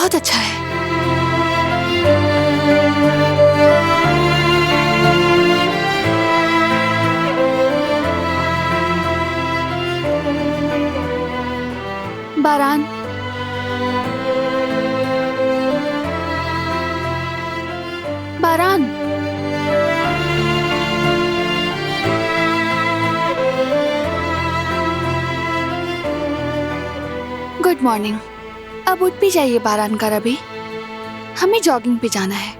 बहुत अच्छा है। बारान, बारान, गुड मॉर्निंग। अब उठ भी जाइए बारान का रवि, हमें जॉगिंग पे जाना है।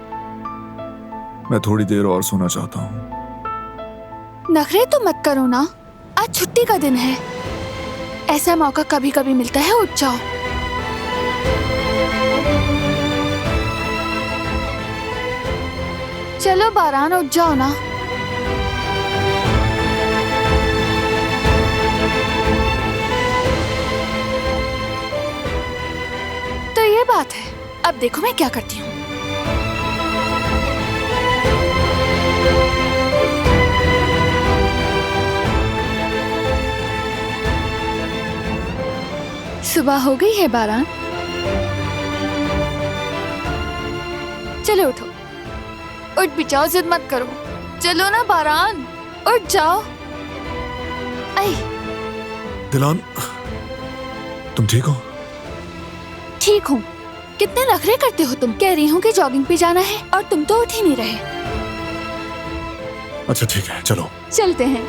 मैं थोड़ी देर और सोना चाहता हूँ। नखरे तो मत करो ना, आज छुट्टी का दिन है। ऐसा मौका कभी कभी मिलता है, उठ जाओ। चलो बारान, उठ जाओ ना। तो ये बात है, अब देखो मैं क्या करती हूँ। सुबह हो गई है बारान, चलो उठो। उठ भी जाओ, जिद मत करो। चलो ना बारान, उठ जाओ। आई, दिलान, तुम ठीक हो? ठीक हूँ। कितने नखरे करते हो तुम। कह रही हूँ कि जॉगिंग पे जाना है और तुम तो उठ ही नहीं रहे। अच्छा ठीक है, चलो। चलते हैं।